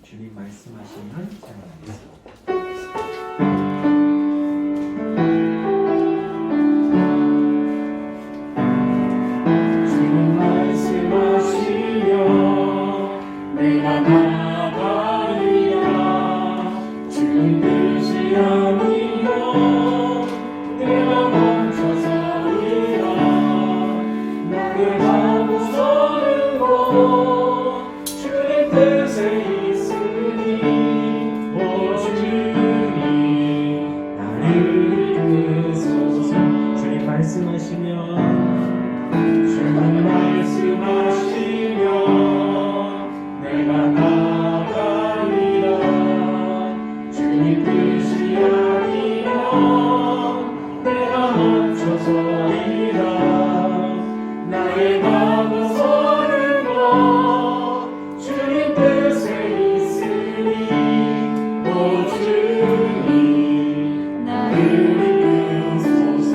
주님 말씀하시면 찬양하겠습니다. 주님 말씀하시면 내가 나아가리라. 주님 뜻이 아니면 내가 멈춰서리라. 내가 무서운 곳 주님 뜻에 있으니 오 주님 나를 이끄소서. 주님 말씀하시면 주님 말씀하시면 내가 나아가리라. 주님 뜻이 아니면 내가 멈춰서리라. 나의 마음 서는 것 주님 뜻에 있으니 오 주님 나를 이끄소서.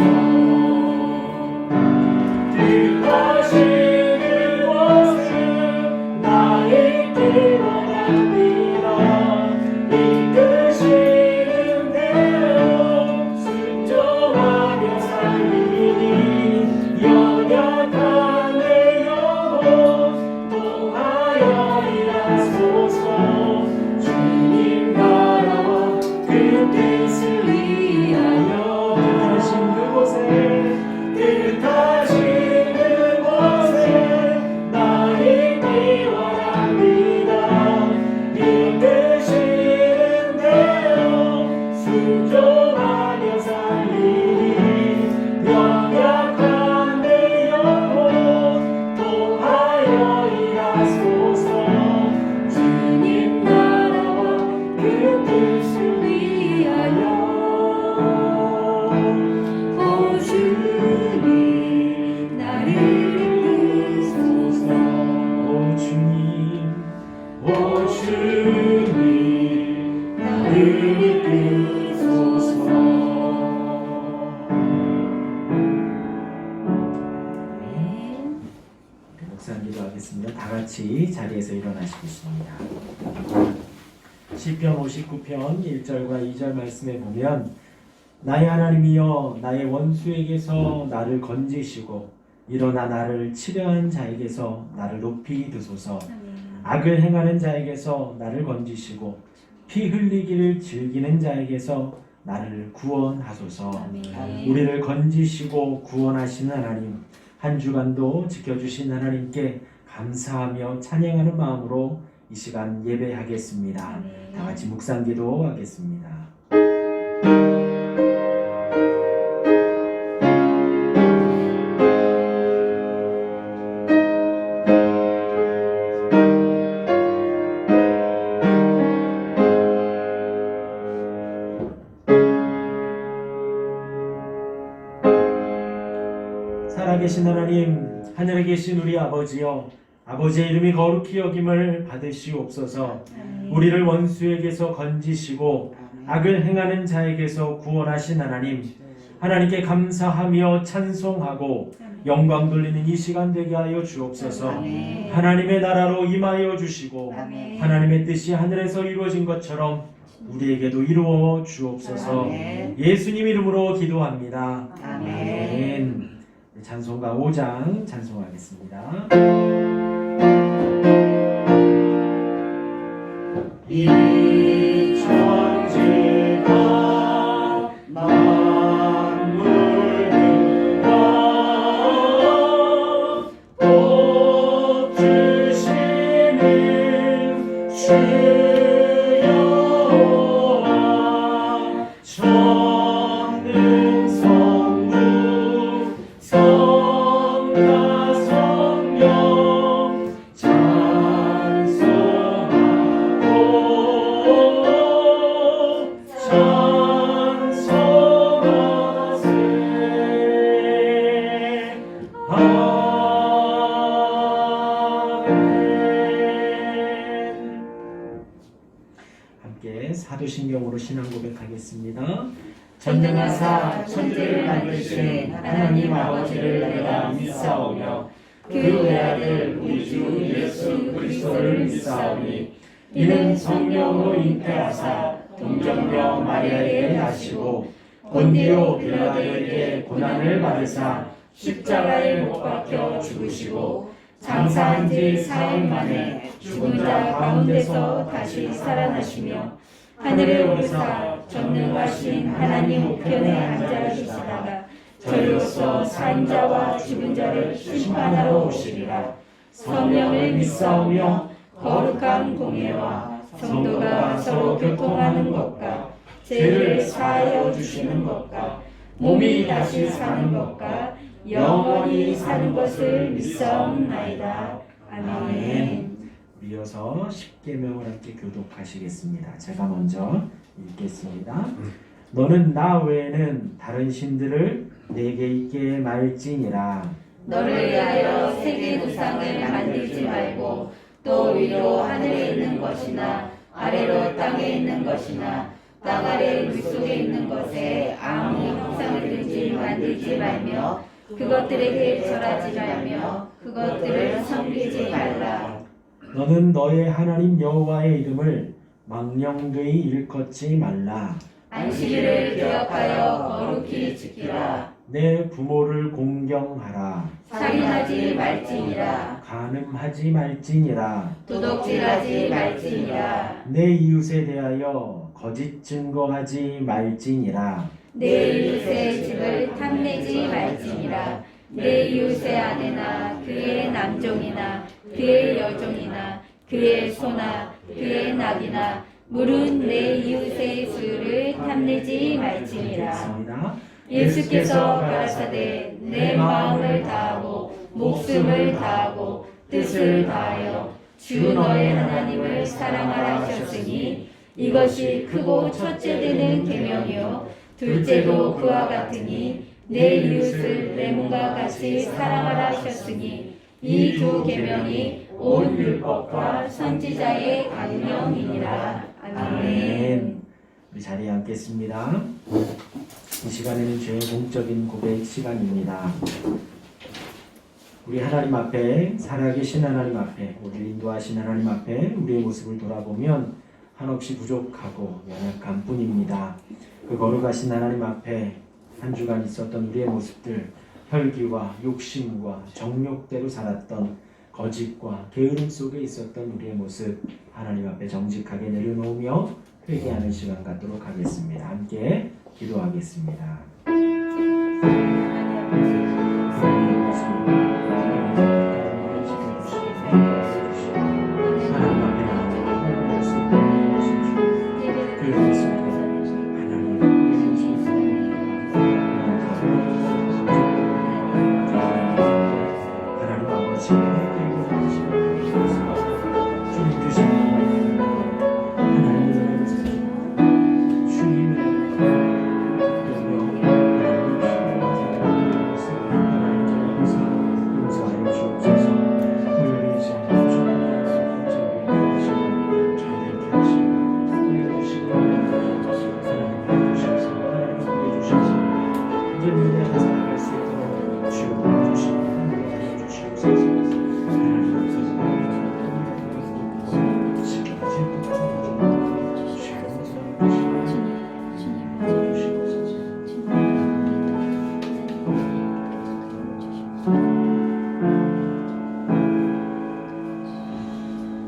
뜻하시는 것은 나의 기원합니다. 이끄시는 대로 순종하며 살리니 연약한 내 영혼 통하여 일하소서. 주님 나라와 그 뜻을 위하여 뜻하신 그곳에 나의 기원합니다. 이끄시는 대로 순종하며 살리니 연약한 내 영혼 통하여 일하소서. 주님 나라와 그 뜻을 위하여 오 주님 나를 이끄소서. 오 주님 나를 이끄소서. 목사 기도하겠습니다. 다 같이 자리에서 일어나시겠습니다. 시편 59편 1절과 2절 말씀에 보면 나의 하나님이여 나의 원수에게서 나를 건지시고 일어나 나를 치려한 자에게서 나를 높이 드소서. 악을 행하는 자에게서 나를 건지시고 피 흘리기를 즐기는 자에게서 나를 구원하소서. 우리를 건지시고 구원하시는 하나님, 한 주간도 지켜주신 하나님께 감사하며 찬양하는 마음으로 이 시간 예배하겠습니다. 다 같이 묵상 기도하겠습니다. 살아계신 하나님, 하늘에 계신 우리 아버지여, 아버지의 이름이 거룩히 여김을 받으시옵소서. 우리를 원수에게서 건지시고 악을 행하는 자에게서 구원하신 하나님, 하나님께 감사하며 찬송하고 영광 돌리는 이 시간 되게 하여 주옵소서. 하나님의 나라로 임하여 주시고 하나님의 뜻이 하늘에서 이루어진 것처럼 우리에게도 이루어 주옵소서. 예수님 이름으로 기도합니다. 아멘. 찬송가 5장 찬송하겠습니다. 이 천지가 만물들과 복 주시는 주여와 전능 성부 성가 성령 함께 사도신경으로 신앙 고백하겠습니다. 전능하사 천지를 만드신 하나님 아버지를 내가 믿사오며 그 외아들 우리 주 예수 그리스도를 믿사오니 이는 성령으로 잉태하사 동정녀 마리아에게 나시고 본디오 빌라도에게 고난을 받으사 십자가에 못 박혀 죽으시고 장사한 지 사흘 만에 죽은 자 가운데서 다시 살아나시며 하늘에 오르사 전능하신 하나님 우편에 앉아 계시다가 저리로서 산 자와 죽은 자를 심판하러 오시리라. 성령을 믿사오며 거룩한 공예와 성도가 서로 교통하는 것과 죄를 사하여 주시는 것과 몸이 다시 사는 것과 영원히 사는 것을 믿사옵나이다. 아멘. 이어서 십계명을 함께 교독하시겠습니다. 제가 먼저 읽겠습니다. 너는 나 외에는 다른 신들을 내게 있게 말지니라. 너를 위하여 세계 우상을 만들지 말고 또 위로 하늘에 있는 것이나 아래로 땅에 있는 것이나 땅 아래 물속에 있는 것에 아무 형상을든지 만들지 말며 그것들에게 절하지 말며 그것들을 섬기지 말라. 너는 너의 하나님 여호와의 이름을 망령되이 일컫지 말라. 안식일을 기억하여 거룩히 지키라. 내 부모를 공경하라. 살인하지 말지니라. 간음하지 말지니라. 도둑질하지 말지니라. 내 이웃에 대하여 거짓 증거하지 말지니라. 내 이웃의 집을 탐내지 말지니라. 내 이웃의 아내나 그의 남종이나 그의 여종이나 그의 소나 그의 낙이나 물은 내 이웃의 수를 탐내지 말지니라. 읽겠습니다. 예수께서 가라사대 내 마음을 다하고 목숨을 다하고 뜻을 다하여 주 너의 하나님을 사랑하라 하셨으니 이것이 크고 첫째 되는 계명이요 둘째도 그와 같으니 내 이웃을 내 몸과 같이 사랑하라 하셨으니 이 두 계명이 온 율법과 선지자의 강령이니라. 아멘. 우리 자리에 앉겠습니다. 이 시간에는 죄의 공적인 고백 시간입니다. 우리 하나님 앞에, 살아계신 하나님 앞에, 우리를 인도하신 하나님 앞에 우리의 모습을 돌아보면 한없이 부족하고 연약한 뿐입니다. 그 거룩하신 하나님 앞에 한 주간 있었던 우리의 모습들, 혈기와 욕심과 정욕대로 살았던 거짓과 게으름 속에 있었던 우리의 모습, 하나님 앞에 정직하게 내려놓으며 회개하는 시간 갖도록 하겠습니다. 함께 기도하겠습니다. 하나님 앞에 나아가 그 모습을 하나님 아버지 주님 주시는 하나님의 주님의 용서하여 주옵소서. 후회하지 않고 자유케 하시고 후회주시고 하나님 주셔서 하나님 주셔서 이제 믿음에 살아갈 수 있도록 주여 주시고 하나님 주시옵소서.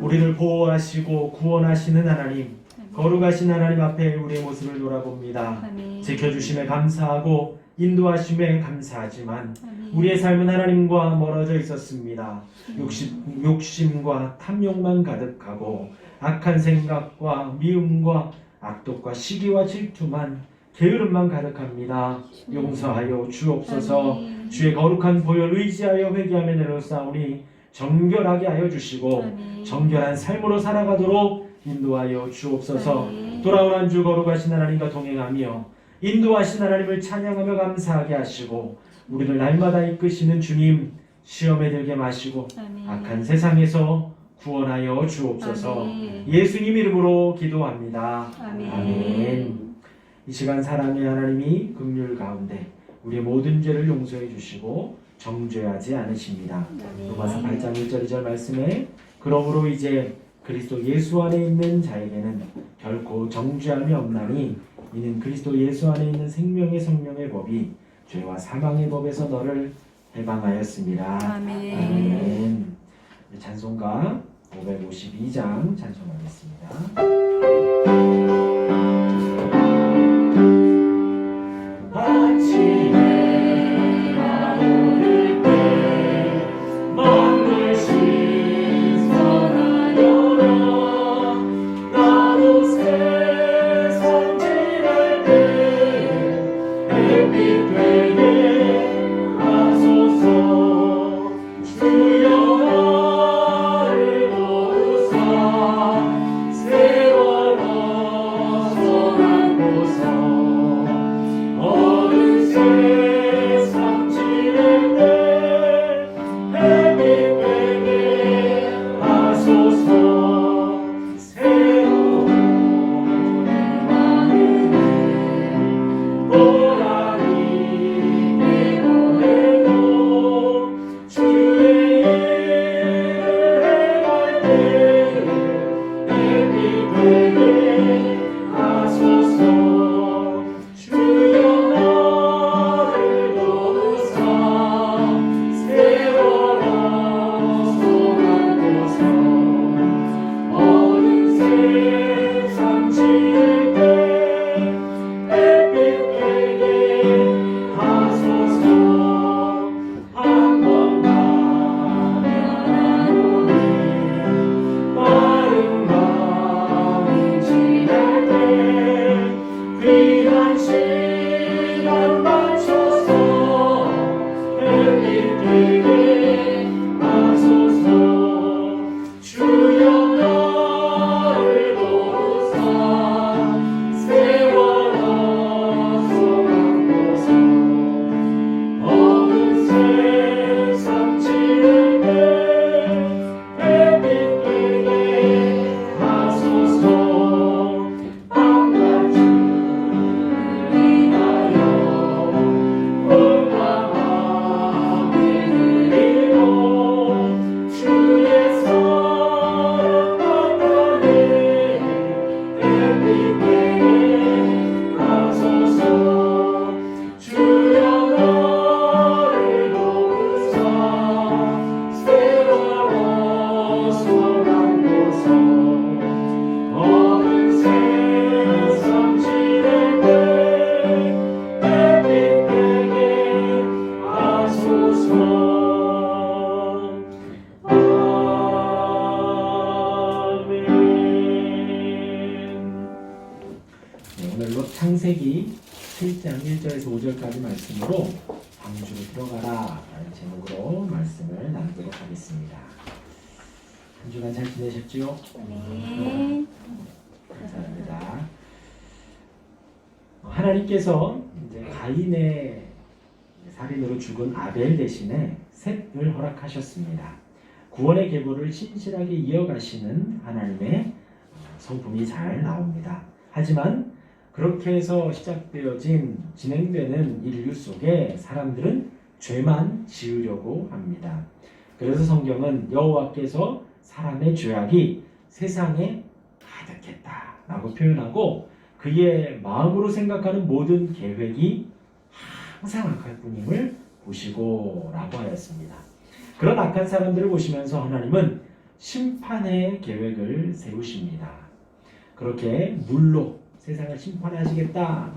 우리를 보호하시고 구원하시는 하나님, 거룩하신 하나님 앞에 우리의 모습을 돌아봅니다. 지켜주심에 감사하고 인도하심에 감사하지만 우리의 삶은 하나님과 멀어져 있었습니다. 욕심과 탐욕만 가득하고 악한 생각과 미움과 악독과 시기와 질투만 게으름만 가득합니다. 용서하여 주옵소서. 주의 거룩한 보혈 의지하여 회개하며 내려싸우니 정결하게 하여 주시고 정결한 삶으로 살아가도록 인도하여 주옵소서. 돌아온 한 주 거룩하신 하나님과 동행하며 인도하신 하나님을 찬양하며 감사하게 하시고 우리를 날마다 이끄시는 주님 시험에 들게 마시고 악한 세상에서 구원하여 주옵소서. 예수님 이름으로 기도합니다. 아멘. 이 시간 사랑의 하나님이 긍휼 가운데 우리의 모든 죄를 용서해 주시고 정죄하지 않으십니다. 로마서 8장 1절 2절 말씀에 그러므로 이제 그리스도 예수 안에 있는 자에게는 결코 정죄함이 없나니 이는 그리스도 예수 안에 있는 생명의 성령의 법이 죄와 사망의 법에서 너를 해방하였습니다. 아멘. 아멘. 찬송가 552장 찬송하겠습니다. 아침에 나오를 때 만물 신선하여라 나도 세상 지날 때 햇빛 되게 하소서 주여 나를 도우사 세월로서 남고서 어느 세상 지낼 때 햇빛 되게 하소서 새로운 마음을 보라니 내보내고 주의 일을 행할 때 햇빛 되게 하소서 주여 나를 도우사 세월로서 남고서 어느 세상 지낼 때 햇빛 되게 하소서 한번 가면 나오니 마른 마음 지날 때 귀한 시간 맞춰서 햇빛 되게 하소서 주여 나를 도우사 세월로서 남고서 어느 세상 지낼 때 햇빛 되게 하소서 한가주를 위하여 건강하게 누리고 주의 사랑 나타내 햇빛 되게 하소서 주여 나를 도우사 세월로서 남고서 어느 세상 지낼 때 햇빛 되게 하소서 아멘. 네, 오늘로 창세기 7장 1절에서 5절까지 말씀으로 방주로 들어가라 라는 제목으로 말씀을 나누도록 하겠습니다. 한 주간 잘 지내셨지요? 네. 감사합니다. 하나님께서 이제 가인의 살인으로 죽은 아벨 대신에 셋을 허락하셨습니다. 구원의 계보를 신실하게 이어가시는 하나님의 성품이 잘 나옵니다. 하지만 그렇게 해서 시작되어진 진행되는 인류 속에 사람들은 죄만 지으려고 합니다. 그래서 성경은 여호와께서 사람의 죄악이 세상에 가득했다라고 표현하고 그의 마음으로 생각하는 모든 계획이 항상 악할 뿐임을 보시고 라고 하였습니다. 그런 악한 사람들을 보시면서 하나님은 심판의 계획을 세우십니다. 그렇게 물로 세상을 심판하시겠다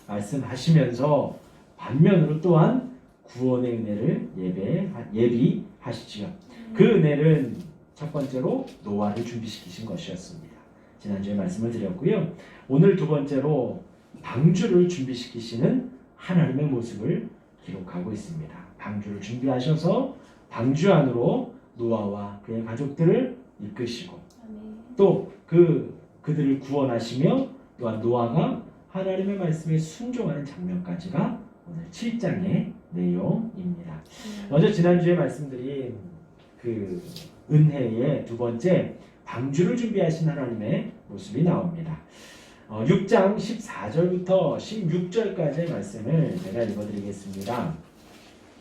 말씀하시면서 반면으로 또한 구원의 은혜를 예비하시지요. 그 은혜는 첫 번째로 노아를 준비시키신 것이었습니다. 지난주에 말씀을 드렸고요. 오늘 두 번째로 방주를 준비시키시는 하나님의 모습을 기록하고 있습니다. 방주를 준비하셔서 방주 안으로 노아와 그의 가족들을 이끄시고 또 그들을 구원하시며 또한 노아가 하나님의 말씀에 순종하는 장면까지가 오늘 7장의 내용입니다. 먼저 지난주에 말씀드린 그 은혜의 두 번째 방주를 준비하신 하나님의 모습이 나옵니다. 6장 14절부터 16절까지의 말씀을 제가 읽어드리겠습니다.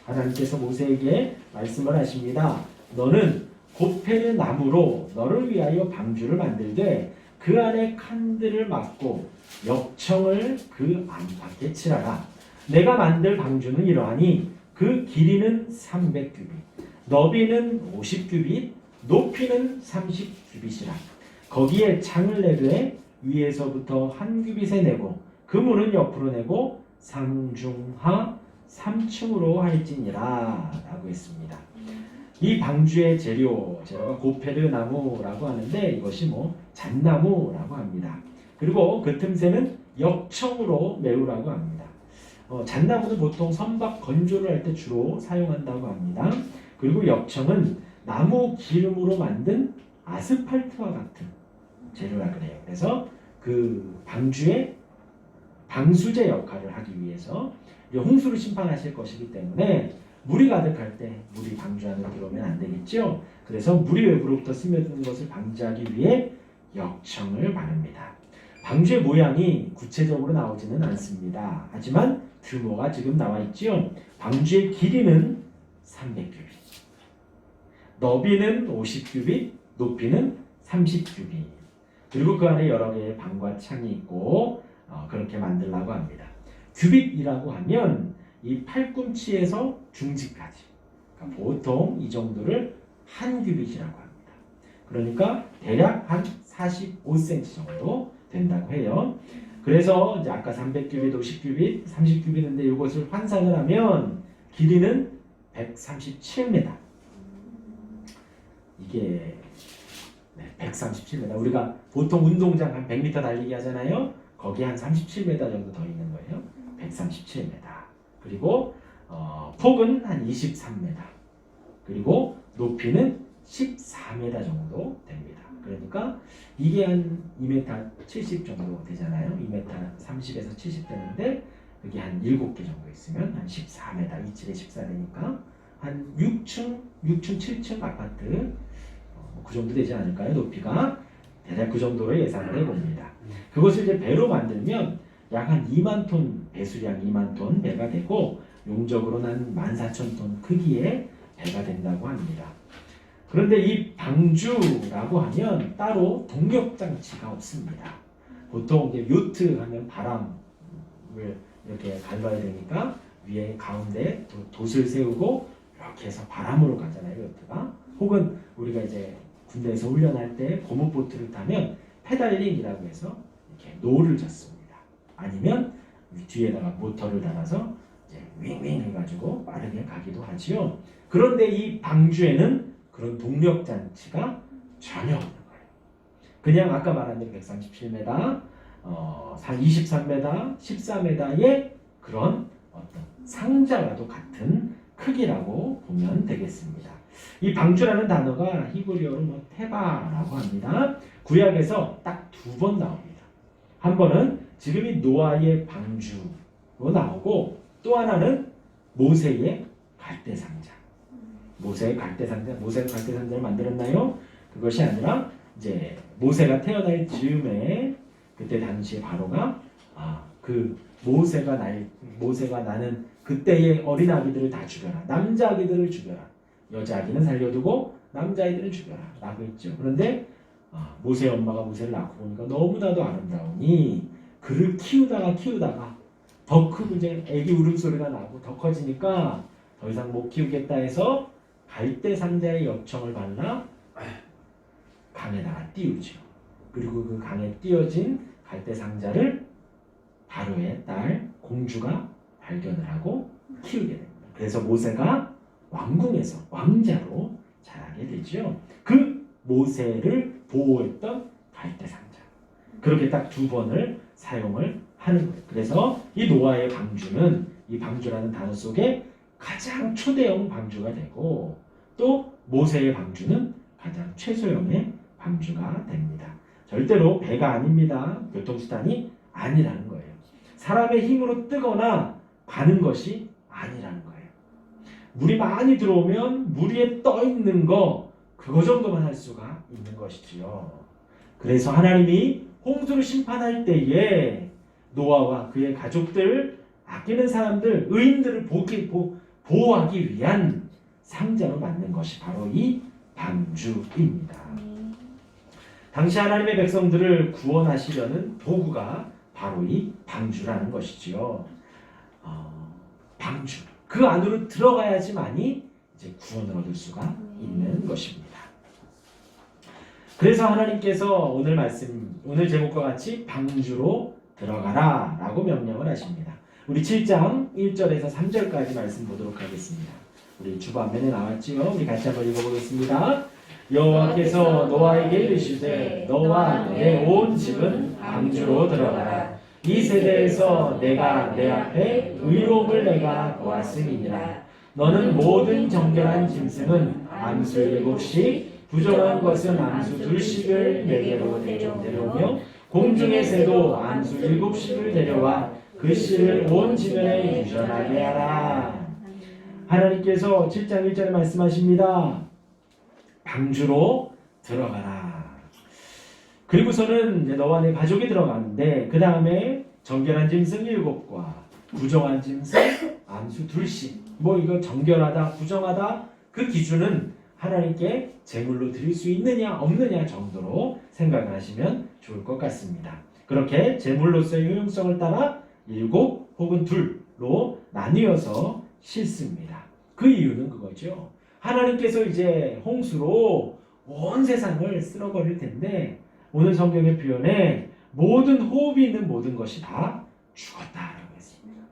하나님께서 모세에게 말씀을 하십니다. 너는 고페르 나무로 너를 위하여 방주를 만들되 그 안에 칸들을 막고 역청을 그 안팎에 칠하라. 내가 만들 방주는 이러하니 그 길이는 300규빗, 너비는 50규빗, 높이는 30규빗이라. 거기에 창을 내되 위에서부터 한 규빗에 내고 그 문은 옆으로 내고 상중하 3층으로 할지니라 라고 했습니다. 이 방주의 재료가 고페르 나무라고 하는데 이것이 잣나무라고 합니다. 그리고 그 틈새는 역청으로 메우라고 합니다. 잣나무는 보통 선박 건조를 할 때 주로 사용한다고 합니다. 그리고 역청은 나무 기름으로 만든 아스팔트와 같은 재료라 그래요. 그래서 그 방주의 방수제 역할을 하기 위해서 홍수를 심판하실 것이기 때문에 물이 가득할 때 물이 방주 안으로 들어오면 안 되겠죠. 그래서 물이 외부로부터 스며드는 것을 방지하기 위해 역청을 바릅니다. 방주의 모양이 구체적으로 나오지는 않습니다. 하지만 규모가 지금 나와 있죠. 방주의 길이는 300규빗, 너비는 50규빗, 높이는 30규빗. 그리고 그 안에 여러 개의 방과 창이 있고 그렇게 만들라고 합니다. 규빗이라고 하면 이 팔꿈치에서 중지까지, 그러니까 보통 이 정도를 한 규빗이라고 합니다. 그러니까 대략 한 45cm 정도 된다고 해요. 그래서 이제 아까 300규빗, 50규빗, 30규빗인데 이것을 환산을 하면 길이는 137m. 이게 137m. 우리가 보통 운동장 한 100m 달리기 하잖아요. 거기에 한 37m 정도 더 있는 거예요. 137m. 그리고 폭은 한 23m. 그리고 높이는 14m 정도 됩니다. 그러니까 이게 한 2m 70 정도 되잖아요. 2m 30에서 70 되는데 여기 한 7개 정도 있으면 한 14m, 27에 14되니까 한 6층, 7층 아파트 그 정도 되지 않을까요? 높이가 대략 그 정도로 예상을 해봅니다. 그것을 이제 배로 만들면 약 한 2만 톤 배수량 2만 톤 배가 되고 용적으로는 한 14,000톤 크기의 배가 된다고 합니다. 그런데 이 방주라고 하면 따로 동력 장치가 없습니다. 보통 이제 요트 하면 바람을 이렇게 갈라야 되니까 위에 가운데 돛을 세우고 이렇게 해서 바람으로 가잖아요, 요트가. 혹은 우리가 이제 군대에서 훈련할 때 고무보트를 타면 페달링이라고 해서 이렇게 노를 젓습니다. 아니면 뒤에다가 모터를 달아서 이제 윙윙 해가지고 빠르게 가기도 하지요. 그런데 이 방주에는 그런 동력 장치가 전혀 없는 거예요. 그냥 아까 말한 대로 137m, 한 23m, 14m의 그런 어떤 상자와도 같은 크기라고 보면 되겠습니다. 이 방주라는 단어가 히브리어로 테바라고 합니다. 구약에서 딱 2번 나옵니다. 한 번은 지금 이 노아의 방주로 나오고 또 하나는 모세의 갈대상자. 모세의 갈대상자를 만들었나요? 그것이 아니라 이제 모세가 태어날 즈음에 그때 당시에 바로가 그 모세가 나는 그때의 어린 아기들을 다 죽여라. 남자 아기들을 죽여라. 여자 아기는 살려두고 남자 아이들을 죽여라 라고 했죠. 그런데 모세의 엄마가 모세를 낳고 보니까 너무나도 아름다우니 그를 키우다가 더 크고 이제 아기 울음소리가 나고 더 커지니까 더 이상 못 키우겠다 해서 갈대 상자의 역청을 발라 강에다가 띄우죠. 그리고 그 강에 띄어진 갈대 상자를 바로의 딸 공주가 발견을 하고 키우게 됩니다. 그래서 모세가 왕궁에서 왕자로 자라게 되죠. 그 모세를 보호했던 갈대 상자. 그렇게 딱 2번을 사용을 하는 거예요. 그래서 이 노아의 방주는 이 방주라는 단어 속에 가장 초대형 방주가 되고 또 모세의 방주는 가장 최소형의 방주가 됩니다. 절대로 배가 아닙니다. 교통수단이 아니라는 거예요. 사람의 힘으로 뜨거나 가는 것이 아니라는 거예요. 물이 많이 들어오면 물 위에 떠 있는 거 그거 정도만 할 수가 있는 것이지요. 그래서 하나님이 홍수를 심판할 때에 노아와 그의 가족들, 아끼는 사람들, 의인들을 보호하기 위한 상자로 만든 것이 바로 이 방주입니다. 당시 하나님의 백성들을 구원하시려는 도구가 바로 이 방주라는 것이지요. 방주. 그 안으로 들어가야지만이 이제 구원을 얻을 수가 있는 것입니다. 그래서 하나님께서 오늘 제목과 같이 방주로 들어가라 라고 명령을 하십니다. 우리 7장 1절에서 3절까지 말씀 보도록 하겠습니다. 우리 주반면에 나왔지요. 우리 같이 한번 읽어보겠습니다. 여호와께서 노아에게 이르시되 너와 내 온 집은 방주로 들어가라. 이 세대에서 내가 내 앞에 의로움을 내가 보았음이니라. 너는 모든 정결한 짐승은 암수 7씩 부정한 것은 암수 2씩을 내게로 데려오며 공중의 새도 암수 7씩을 데려와 그 씨를 온 지면에 유전하게 하라. 하나님께서 7장 1절에 말씀하십니다. 방주로 들어가라. 그리고서는 이제 너와 내 가족이 들어가는데 그 다음에 정결한 짐승 7과 부정한 짐승 암수 2씩. 뭐 이거 정결하다 부정하다 그 기준은 하나님께 제물로 드릴 수 있느냐 없느냐 정도로 생각을 하시면 좋을 것 같습니다. 그렇게 제물로서의 효용성을 따라 7 혹은 2로 나뉘어서 싣습니다. 그 이유는 그거죠. 하나님께서 이제 홍수로 온 세상을 쓸어버릴 텐데 오늘 성경의 표현에 모든 호흡이 있는 모든 것이 다 죽었다라고 했습니다.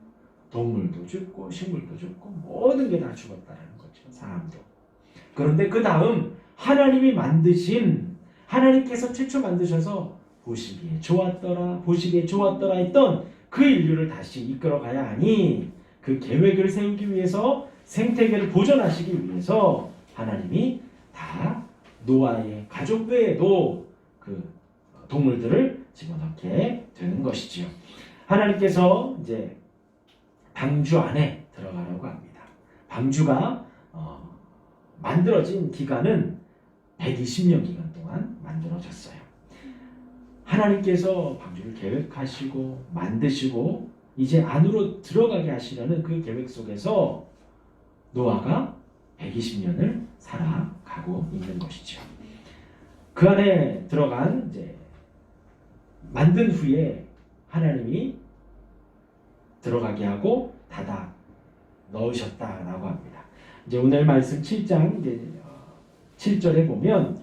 동물도 죽고 식물도 죽고 모든 게 다 죽었다라는 거죠. 사람도. 그런데 그 다음 하나님께서 최초 만드셔서 보시기에 좋았더라 했던 그 인류를 다시 이끌어가야 하니 그 계획을 세우기 위해서 생태계를 보존하시기 위해서 하나님이 다 노아의 가족 외에도 그 동물들을 집어넣게 되는 것이지요. 하나님께서 이제 방주 안에 들어가라고 합니다. 방주가 만들어진 기간은 120년 기간 동안 만들어졌어요. 하나님께서 방주를 계획하시고 만드시고 이제 안으로 들어가게 하시려는 그 계획 속에서 노아가 120년을 살아가고 있는 것이죠. 그 안에 들어간 이제 만든 후에 하나님이 들어가게 하고 닫아 넣으셨다라고 합니다. 이제 오늘 말씀 7장 7절에 보면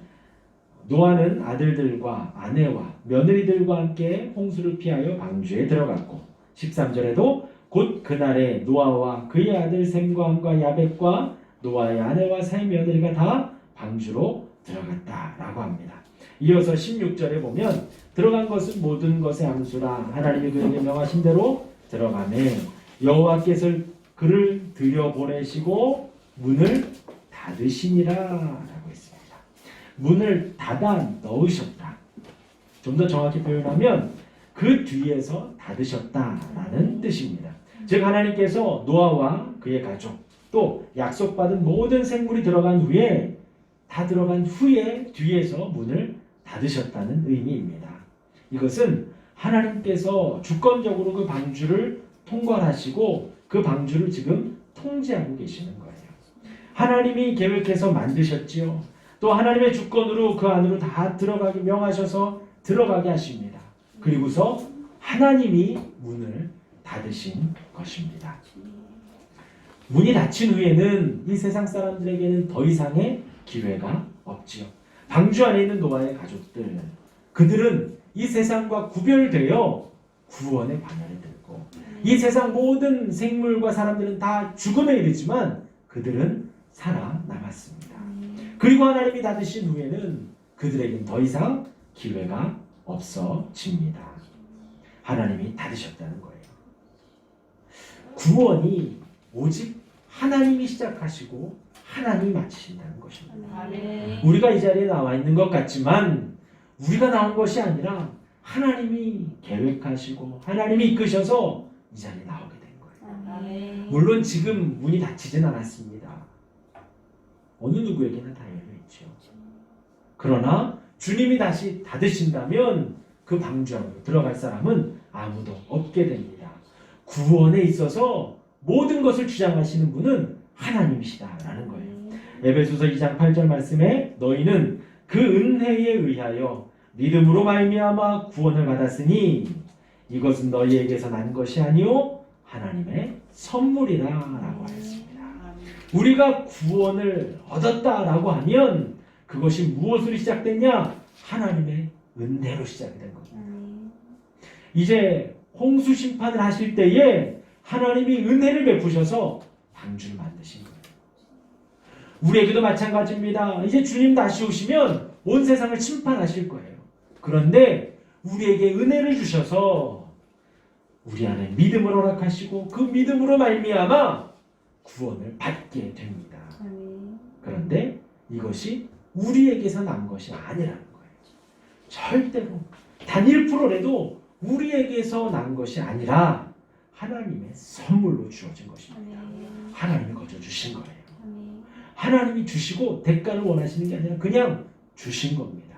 노아는 아들들과 아내와 며느리들과 함께 홍수를 피하여 방주에 들어갔고 13절에도 곧 그날에 노아와 그의 아들 셈과 함과 야벳과 노아의 아내와 세 며느리가 다 방주로 들어갔다라고 합니다. 이어서 16절에 보면 들어간 것은 모든 것의 암수라 하나님이 그에게 명하신 대로 들어가매 여호와께서 그를 들여보내시고 문을 닫으시니라 라고 했습니다. 문을 닫아 넣으셨다. 좀 더 정확히 표현하면 그 뒤에서 닫으셨다라는 뜻입니다. 즉 하나님께서 노아와 그의 가족 또 약속받은 모든 생물이 들어간 후에 다 들어간 후에 뒤에서 문을 닫으셨다는 의미입니다. 이것은 하나님께서 주권적으로 그 방주를 통괄하시고 그 방주를 지금 통제하고 계시는 거예요. 하나님이 계획해서 만드셨지요. 또 하나님의 주권으로 그 안으로 다 들어가게 명하셔서 들어가게 하십니다. 그리고서 하나님이 문을 닫으신 것입니다. 문이 닫힌 후에는 이 세상 사람들에게는 더 이상의 기회가 없지요. 방주 안에 있는 노아의 가족들, 그들은 이 세상과 구별되어 구원의 반열에 들고 이 세상 모든 생물과 사람들은 다 죽음에 이르지만 그들은 살아남았습니다. 그리고 하나님이 닫으신 후에는 그들에겐 더 이상 기회가 없어집니다. 하나님이 닫으셨다는 거예요. 구원이 오직 하나님이 시작하시고 하나님이 마치신다는 것입니다. 우리가 이 자리에 나와 있는 것 같지만 우리가 나온 것이 아니라 하나님이 계획하시고 하나님이 이끄셔서 이 자리에 나오게 된 거예요. 물론 지금 문이 닫히진 않았습니다. 어느 누구에게나 다 열려있죠. 그러나 주님이 다시 닫으신다면 그 방주 안으로 들어갈 사람은 아무도 없게 됩니다. 구원에 있어서 모든 것을 주장하시는 분은 하나님이시다라는 거예요. 에베소서 2장 8절 말씀에 너희는 그 은혜에 의하여 믿음으로 말미암아 구원을 받았으니 이것은 너희에게서 난 것이 아니요 하나님의 선물이라라고 하였습니다. 우리가 구원을 얻었다라고 하면 그것이 무엇으로 시작됐냐? 하나님의 은혜로 시작이 된 겁니다. 이제 홍수 심판을 하실 때에 하나님이 은혜를 베푸셔서 방주를 만드신 거예요. 우리에게도 마찬가지입니다. 이제 주님 다시 오시면 온 세상을 심판하실 거예요. 그런데 우리에게 은혜를 주셔서 우리 안에 믿음을 허락하시고 그 믿음으로 말미암아 구원을 받게 됩니다. 그런데 이것이 우리에게서 난 것이 아니라는 거예요. 절대로 단 1%라도 우리에게서 난 것이 아니라 하나님의 선물로 주어진 것입니다. 하나님이 거저 주신 거예요. 하나님이 주시고 대가를 원하시는 게 아니라 그냥 주신 겁니다.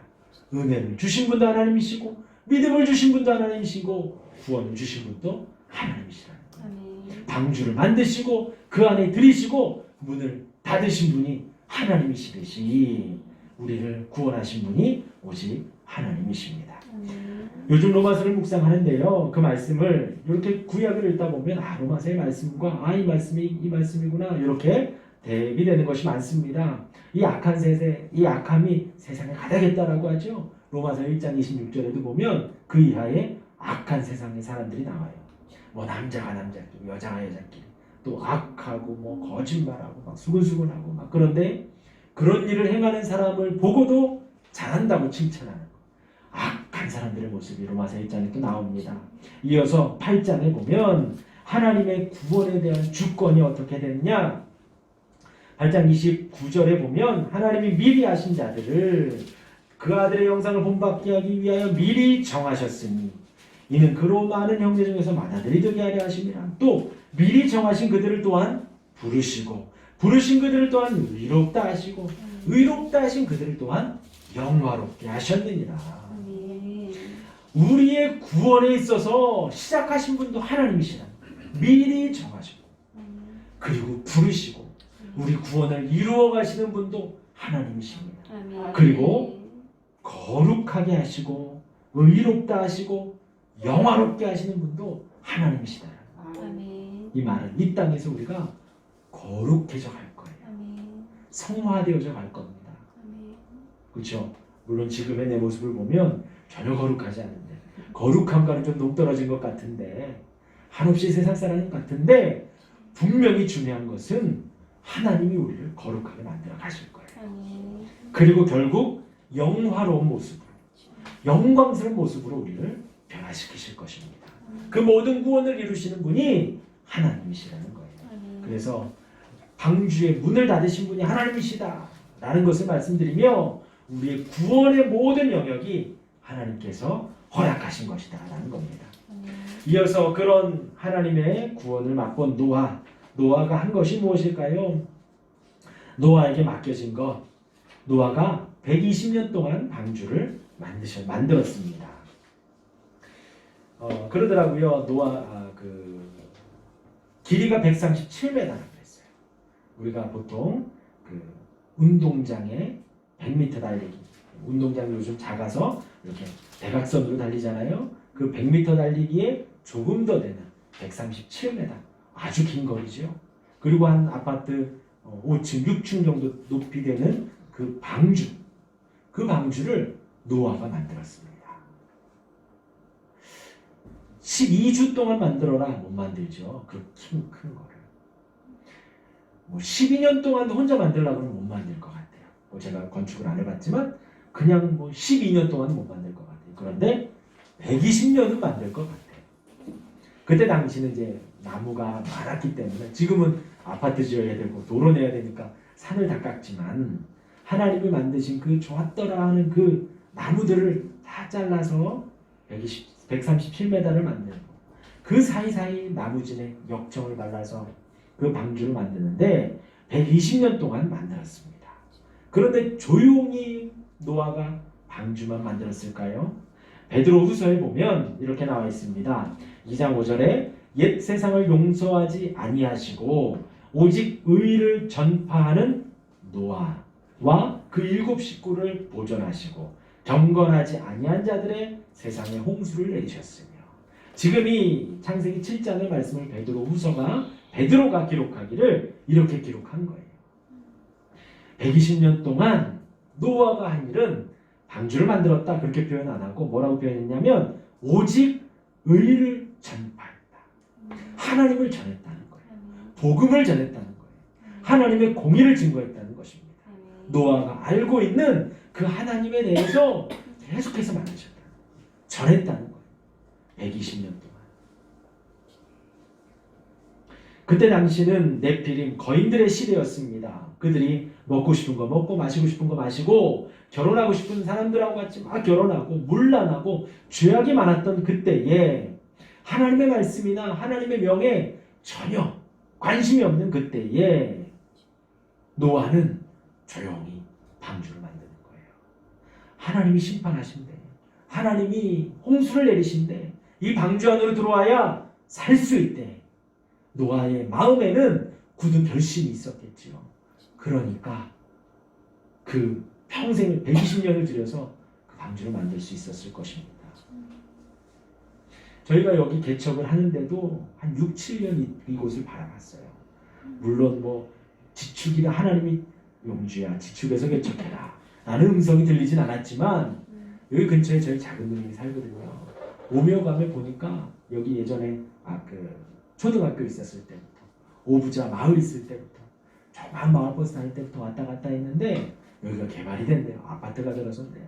은혜를 주신 분도 하나님이시고 믿음을 주신 분도 하나님이시고 구원을 주신 분도 하나님이시라는 거예요. 방주를 만드시고 그 안에 들이시고 문을 닫으신 분이 하나님이시듯이 우리를 구원하신 분이 오직 하나님이십니다. 요즘 로마서를 묵상하는데요. 그 말씀을 이렇게 구약을 읽다 보면 로마서의 말씀과 이 말씀이 이 말씀이구나 이렇게 대비되는 것이 많습니다. 이 악한 세대, 이 악함이 세상에 가득했다라고 하죠. 로마서 1장 26절에도 보면 그 이하에 악한 세상의 사람들이 나와요. 뭐 남자가 남자끼리, 여자가 여자끼리, 또 악하고 뭐 거짓말하고 막 수근수근하고 막 그런데 그런 일을 행하는 사람을 보고도 잘한다고 칭찬하는 거. 악한 사람들의 모습이 로마서 1장에 또 나옵니다. 이어서 8장에 보면 하나님의 구원에 대한 주권이 어떻게 됐냐? 8장 29절에 보면 하나님이 미리 하신 자들을 그 아들의 영상을 본받게 하기 위하여 미리 정하셨으니 이는 그로 많은 형제 중에서 많아들이 되게 하려 하심이라. 또 미리 정하신 그들을 또한 부르시고 부르신 그들을 또한 의롭다 하시고 의롭다 하신 그들을 또한 영화롭게 하셨느니라. 우리의 구원에 있어서 시작하신 분도 하나님이시라. 미리 정하시고 그리고 부르시고 우리 구원을 이루어 가시는 분도 하나님이십니다. 그리고 거룩하게 하시고 의롭다 하시고 영화롭게 하시는 분도 하나님이시다. 이 말은 이 땅에서 우리가 거룩해져 갈 거예요. 성화되어져 갈 겁니다. 그렇죠? 물론 지금의 내 모습을 보면 전혀 거룩하지 않은데 거룩함과는 좀 동떨어진 것 같은데 한없이 세상 사람 같은데 분명히 중요한 것은 하나님이 우리를 거룩하게 만들어 가실 거예요. 그리고 결국 영화로운 모습으로 영광스러운 모습으로 우리를 변화시키실 것입니다. 그 모든 구원을 이루시는 분이 하나님이시라는 거예요. 그래서 방주의 문을 닫으신 분이 하나님이시다 라는 것을 말씀드리며 우리의 구원의 모든 영역이 하나님께서 허락하신 것이다 라는 겁니다. 이어서 그런 하나님의 구원을 맛본 노아가 한 것이 무엇일까요? 노아에게 맡겨진 것, 노아가 120년 동안 방주를 만들었습니다. 그러더라고요. 노아 길이가 137m라고 했어요. 우리가 보통 그 운동장에 100m 달리기, 운동장이 요즘 작아서 이렇게 대각선으로 달리잖아요. 그 100m 달리기에 조금 더 되는 137m, 아주 긴 거리죠. 그리고 한 아파트 5층, 6층 정도 높이 되는 그 방주를 노아가 만들었습니다. 12주 동안 만들어라 못 만들죠. 그 큰 거를. 12년 동안도 혼자 만들려고 하면 못 만들 것 같아요. 제가 건축을 안 해봤지만 그냥 12년 동안은 못 만들 것 같아요. 그런데 120년은 만들 것 같아요. 그때 당시는 이제 나무가 많았기 때문에 지금은 아파트 지어야 되고 도로 내야 되니까 산을 다 깎지만 하나님이 만드신 그 좋았더라 하는 그 나무들을 다 잘라서 137m를 만들고 그 사이사이 나무진에 역청을 발라서 그 방주를 만드는데 120년 동안 만들었습니다. 그런데 조용히 노아가 방주만 만들었을까요? 베드로후서에 보면 이렇게 나와 있습니다. 2장 5절에 옛 세상을 용서하지 아니하시고 오직 의를 전파하는 노아와 그 7 식구를 보존하시고 경건하지 아니한 자들의 세상에 홍수를 내리셨으며 지금 이 창세기 7장의 말씀을 베드로가 기록하기를 이렇게 기록한 거예요. 120년 동안 노아가 한 일은 방주를 만들었다 그렇게 표현 안 하고 뭐라고 표현했냐면 오직 의를 전파했다. 하나님을 전했다는 거예요. 복음을 전했다는 거예요. 하나님의 공의를 증거했다는 것입니다. 노아가 알고 있는 그 하나님에 대해서 계속해서 만드셨다. 전했다는 거예요. 120년 동안. 그때 당시는 네피림 거인들의 시대였습니다. 그들이 먹고 싶은 거 먹고 마시고 싶은 거 마시고 결혼하고 싶은 사람들하고 같이 막 결혼하고 문란하고 죄악이 많았던 그때에 하나님의 말씀이나 하나님의 명에 전혀 관심이 없는 그때에 노아는 조용히 방주를 만드는 거예요. 하나님이 심판하신대. 하나님이 홍수를 내리신대. 이 방주 안으로 들어와야 살 수 있대. 노아의 마음에는 굳은 결심이 있었겠지요. 그러니까 그 평생을 120년을 들여서 그 방주를 만들 수 있었을 것입니다. 저희가 여기 개척을 하는데도 한 6, 7년 이곳을 바라봤어요. 물론 뭐 지축이라 하나님이 용주야 지축에서 개척해라 라는 음성이 들리진 않았지만 여기 근처에 저희 작은 누님이 살거든요. 오며 가며 보니까 여기 예전에 그 초등학교 있었을 때부터 오부자 마을 있을 때부터 조그만 마을버스 다닐 때부터 왔다 갔다 했는데 여기가 개발이 된대요. 아파트가 들어선대요.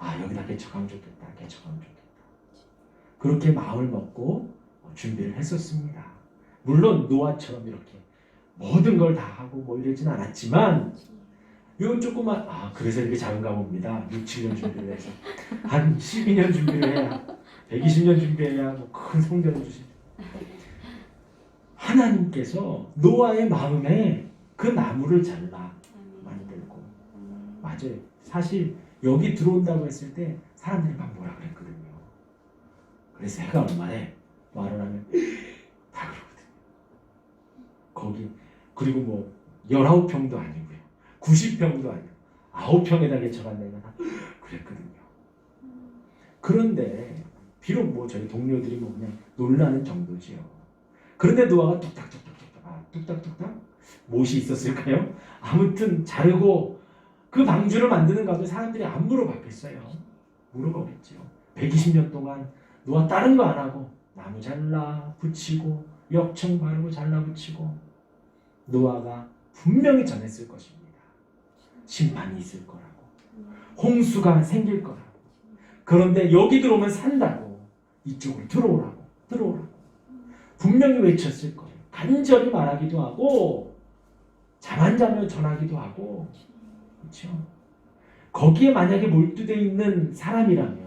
아 여기다 개척하면 좋겠다. 개척하면 좋겠다. 그렇게 마음을 먹고 준비를 했었습니다. 물론 노아처럼 이렇게 모든 걸 다 하고 뭐 이러진 않았지만 이건 조금만 그래서 이렇게 작은가 봅니다. 6, 7년 준비를 해서 한 12년 준비를 해야 120년 준비해야 뭐 큰 성전을 주십니다. 하나님께서 노아의 마음에 그 나무를 잘라 만들고 맞아요. 사실 여기 들어온다고 했을 때 사람들이 막 뭐라 그랬거든요. 그래서 해가 얼마에 말을 하면 다 그러거든요. 거기 그리고 뭐 19평도 아니고요. 90평도 아니고 9평에다 개척한 데가 다 그랬거든요. 그런데 비록 뭐 저희 동료들이 뭐 그냥 놀라는 정도지요. 그런데 노아가 뚝딱뚝딱 못이 있었을까요? 아무튼 자르고 그 방주를 만드는 가운데 사람들이 안 물어봤겠어요. 물어보겠죠. 120년 동안 노아 다른 거 안 하고 나무 잘라 붙이고 역청 바르고 잘라 붙이고 노아가 분명히 전했을 것입니다. 심판이 있을 거라고. 홍수가 생길 거라고. 그런데 여기 들어오면 산다고. 이쪽으로 들어오라고. 분명히 외쳤을 거예요. 간절히 말하기도 하고 잠 안 자며 전하기도 하고 그렇죠? 거기에 만약에 몰두되어 있는 사람이라면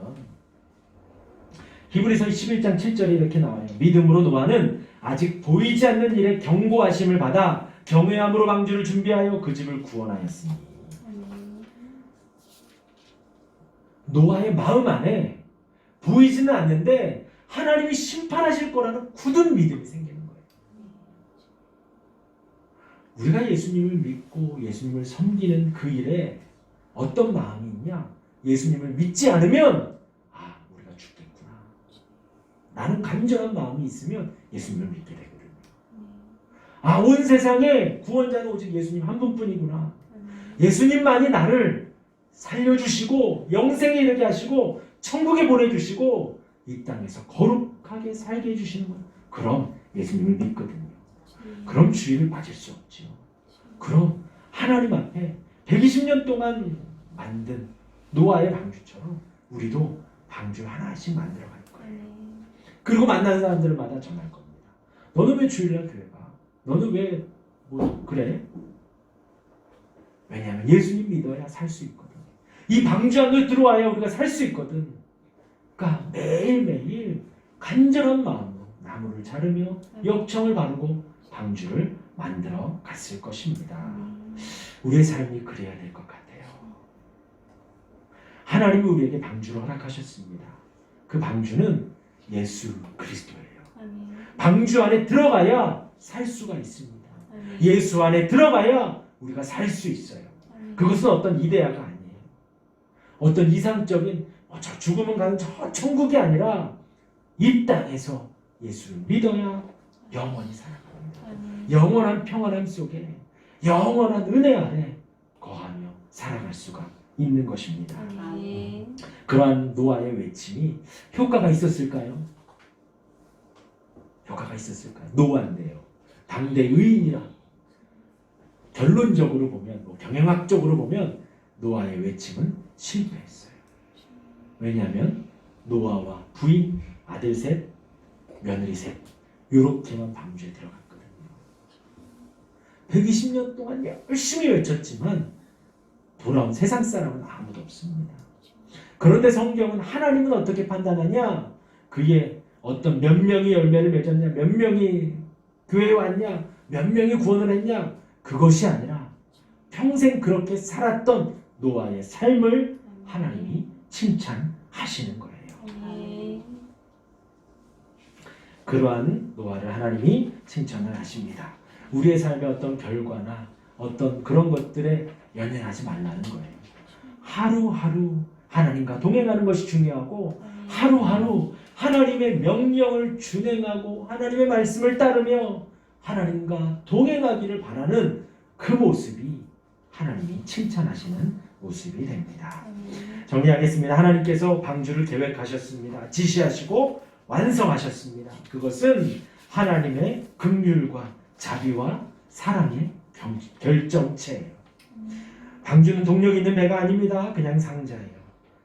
히브리서 11장 7절에 이렇게 나와요. 믿음으로 노아는 아직 보이지 않는 일에 경고하심을 받아 경외함으로 방주를 준비하여 그 집을 구원하였으니 노아의 마음 안에 보이지는 않는데 하나님이 심판하실 거라는 굳은 믿음이 생기는 거예요. 우리가 예수님을 믿고 예수님을 섬기는 그 일에 어떤 마음이 있냐? 예수님을 믿지 않으면 우리가 죽겠구나 라는 간절한 마음이 있으면 예수님을 믿게 되거든요. 온 세상에 구원자는 오직 예수님 한 분뿐이구나. 예수님만이 나를 살려주시고 영생에 이르게 하시고 천국에 보내주시고 이 땅에서 거룩하게 살게 해주시는 거예요. 그럼 예수님을 믿거든요. 그럼 주의를 빠질 수 없지요. 그럼 하나님 앞에 120년 동안 만든 노아의 방주처럼 우리도 방주 하나씩 만들어 갈 거예요. 그리고 만나는 사람들마다 전할 겁니다. 너는 왜 주일날 교회 가? 너는 왜 그래? 왜냐하면 예수님 믿어야 살 수 있거든. 이 방주 안으로 들어와야 우리가 살 수 있거든. 그러니까 매일매일 간절한 마음으로 나무를 자르며 역청을 바르고 방주를 만들어 갔을 것입니다. 우리의 삶이 그래야 될 것 같아요. 하나님이 우리에게 방주를 허락하셨습니다. 그 방주는 예수 그리스도예요. 방주 안에 들어가야 살 수가 있습니다. 예수 안에 들어가야 우리가 살 수 있어요. 그것은 어떤 이데아가 아니에요. 어떤 이상적인 저 죽으면 가는 저 천국이 아니라 이 땅에서 예수를 믿어야 영원히 살아갑니다. 영원한 평안함 속에 영원한 은혜 아래 거하며 살아갈 수가 있는 것입니다. 그러한 노아의 외침이 효과가 있었을까요? 효과가 있었을까요? 노아인데요. 당대 의인이라 결론적으로 보면 경영학적으로 보면 노아의 외침은 실패했어요. 왜냐하면 노아와 부인, 아들 셋, 며느리 셋 요렇게만 방주에 들어갔거든요. 120년 동안 열심히 외쳤지만 돌아온 세상 사람은 아무도 없습니다. 그런데 성경은 하나님은 어떻게 판단하냐? 그의 어떤 몇 명이 열매를 맺었냐? 몇 명이 교회에 왔냐? 몇 명이 구원을 했냐? 그것이 아니라 평생 그렇게 살았던 노아의 삶을 하나님이 칭찬하시는 거예요. 그러한 노아를 하나님이 칭찬을 하십니다. 우리의 삶의 어떤 결과나 어떤 그런 것들에 연연하지 말라는 거예요. 하루하루 하나님과 동행하는 것이 중요하고 하루하루 하나님의 명령을 준행하고 하나님의 말씀을 따르며 하나님과 동행하기를 바라는 그 모습이 하나님이 칭찬하시는 모습이 됩니다. 정리하겠습니다. 하나님께서 방주를 계획하셨습니다. 지시하시고 완성하셨습니다. 그것은 하나님의 긍휼과 자비와 사랑의 결정체예요. 방주는 동력 있는 배가 아닙니다. 그냥 상자예요.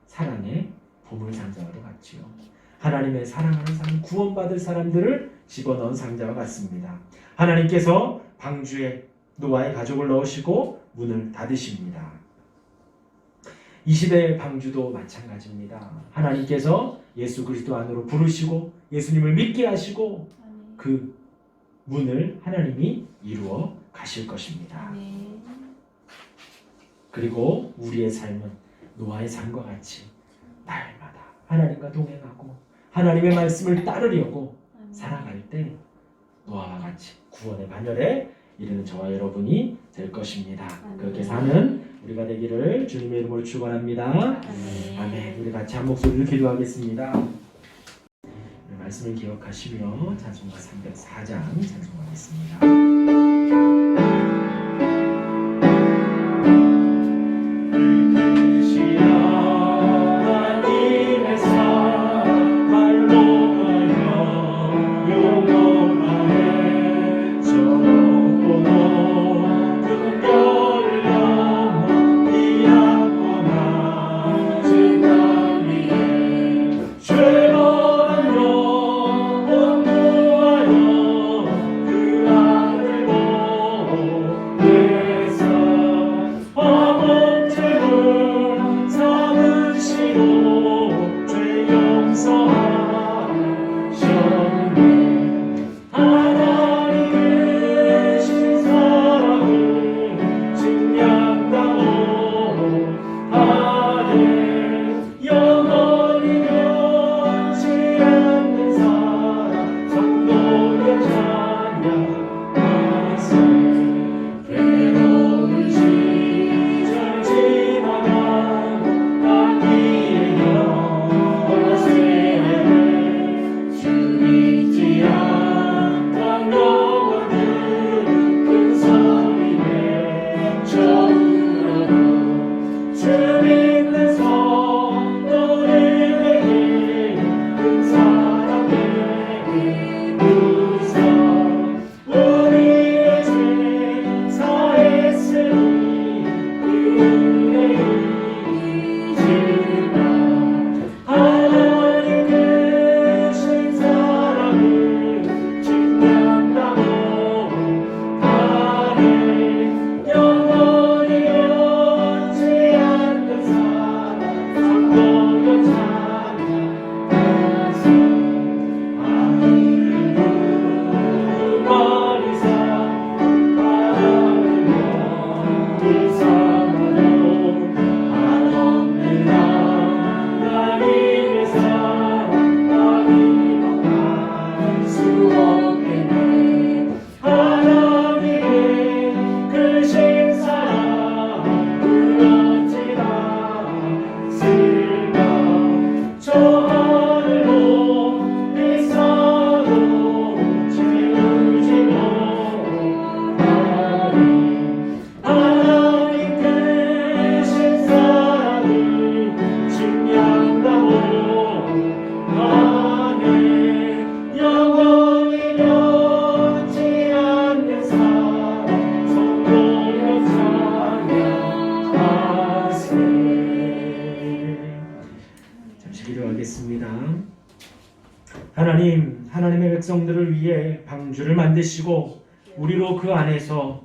사랑의 보물상자와도 같지요. 하나님의 사랑하는 사람, 구원받을 사람들을 집어넣은 상자와 같습니다. 하나님께서 방주에 노아의 가족을 넣으시고 문을 닫으십니다. 이 시대의 방주도 마찬가지입니다. 하나님께서 예수 그리스도 안으로 부르시고 예수님을 믿게 하시고 그 문을 하나님이 이루어 가실 것입니다. 그리고 우리의 삶은 노아의 삶과 같이 날마다 하나님과 동행하고 하나님의 말씀을 따르려고 살아갈 때 노아와 같이 구원의 반열에 이르는 저와 여러분이 될 것입니다. 그렇게 사는 우리가 되기를 주님의 이름으로 축원합니다. 아멘. 우리 같이 한 목소리로 기도하겠습니다. 말씀을 기억하시며 찬송가 304장 찬송하겠습니다. 죄 하나님, 하나님의 백성들을 위해 방주를 만드시고 우리로 그 안에서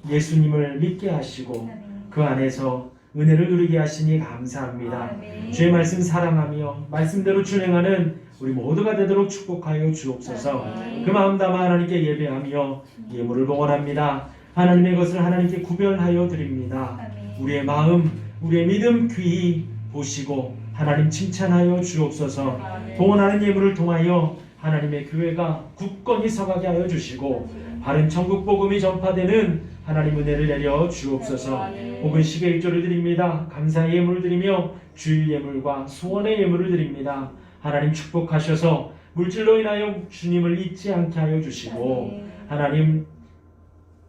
예수님을 믿게 하시고 그 안에서 은혜를 누리게 하시니 감사합니다. 주의 말씀 사랑하며 말씀대로 준행하는 우리 모두가 되도록 축복하여 주옵소서. 그 마음 담아 하나님께 예배하며 예물을 봉헌합니다. 하나님의 것을 하나님께 구별하여 드립니다. 우리의 마음, 우리의 믿음 귀히 보시고 하나님 칭찬하여 주옵소서. 봉헌하는 예물을 통하여 하나님의 교회가 굳건히 서가게 하여 주시고 바른 천국 복음이 전파되는 하나님 은혜를 내려 주옵소서. 복은 시계 일조를 드립니다. 감사의 예물을 드리며 주일 예물과 소원의 예물을 드립니다. 하나님 축복하셔서 물질로 인하여 주님을 잊지 않게 하여 주시고 하나님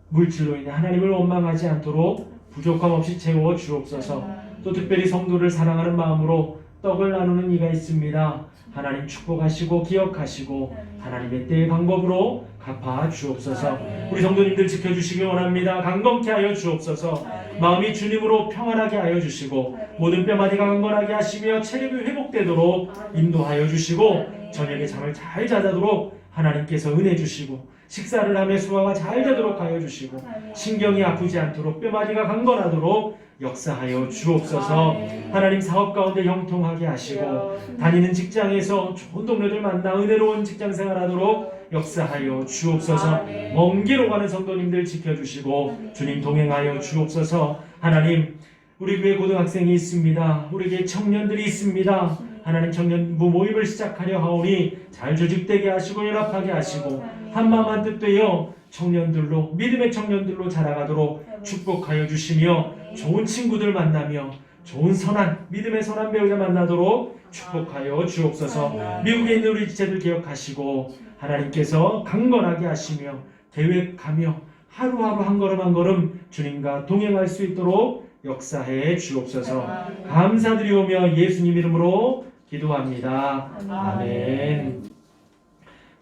물질로 인해 하나님을 원망하지 않도록 부족함 없이 채워 주옵소서. 또 특별히 성도를 사랑하는 마음으로 떡을 나누는 이가 있습니다. 하나님 축복하시고 기억하시고 하나님의 때의 방법으로 갚아 주옵소서. 우리 성도님들 지켜주시기 원합니다. 강건케 하여 주옵소서. 마음이 주님으로 평안하게 하여 주시고 모든 뼈마디가 강건하게 하시며 체력이 회복되도록 인도하여 주시고 저녁에 잠을 잘 자도록 하나님께서 은혜 주시고 식사를 하며 소화가 잘 되도록 하여 주시고 신경이 아프지 않도록 뼈마디가 강건하도록 역사하여 주옵소서. 하나님 사업 가운데 형통하게 하시고 다니는 직장에서 좋은 동료들 만나 은혜로운 직장 생활하도록 역사하여 주옵소서. 먼 길로 가는 성도님들 지켜주시고 주님 동행하여 주옵소서. 하나님 우리 교회 고등학생이 있습니다. 우리 교회 청년들이 있습니다. 하나님 청년부 모임을 시작하려 하오니 잘 조직되게 하시고 연합하게 하시고 한마음 한뜻 되어 청년들로 믿음의 청년들로 자라가도록 축복하여 주시며 좋은 친구들 만나며 좋은 선한 믿음의 선한 배우자 만나도록 축복하여 주옵소서. 미국에 있는 우리 지체들 기억하시고 하나님께서 강건하게 하시며 계획하며 하루하루 한 걸음 한 걸음 주님과 동행할 수 있도록 역사해 주옵소서. 감사드리오며 예수님 이름으로 기도합니다. 아멘.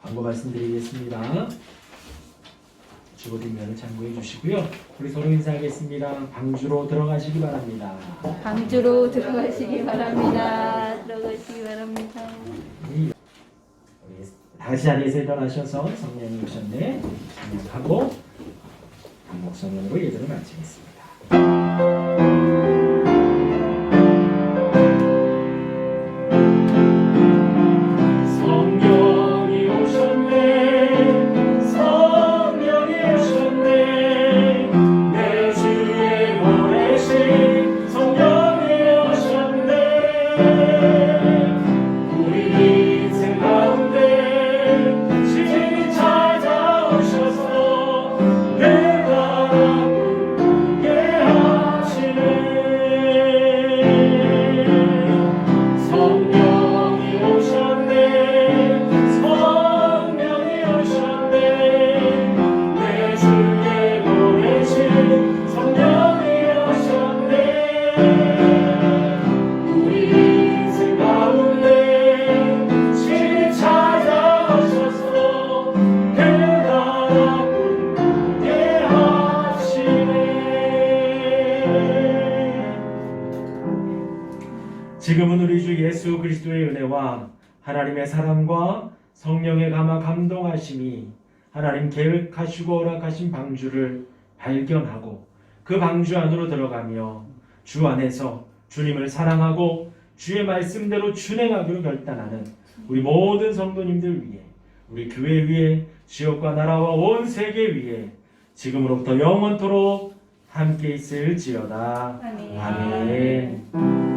광고 말씀드리겠습니다. 주보 뒷면을 참고해 주시고요. 우리 서로 인사하겠습니다. 방주로 들어가시기 바랍니다. 방주로 들어가시기 바랍니다. 들어가시기 바랍니다. 우리 다시 자리에서 일어나셔서 성령이 오셨네 생각하고 한목 성령으로 예배를 마치겠습니다. 지금은 우리 주 예수 그리스도의 은혜와 하나님의 사랑과 성령의 감화 감동하심이 하나님 계획하시고 허락하신 방주를 발견하고 그 방주 안으로 들어가며 주 안에서 주님을 사랑하고 주의 말씀대로 준행하기로 결단하는 우리 모든 성도님들 위해 우리 교회 위에 지역과 나라와 온 세계 위에 지금으로부터 영원토록 함께 있을지어다. 아멘.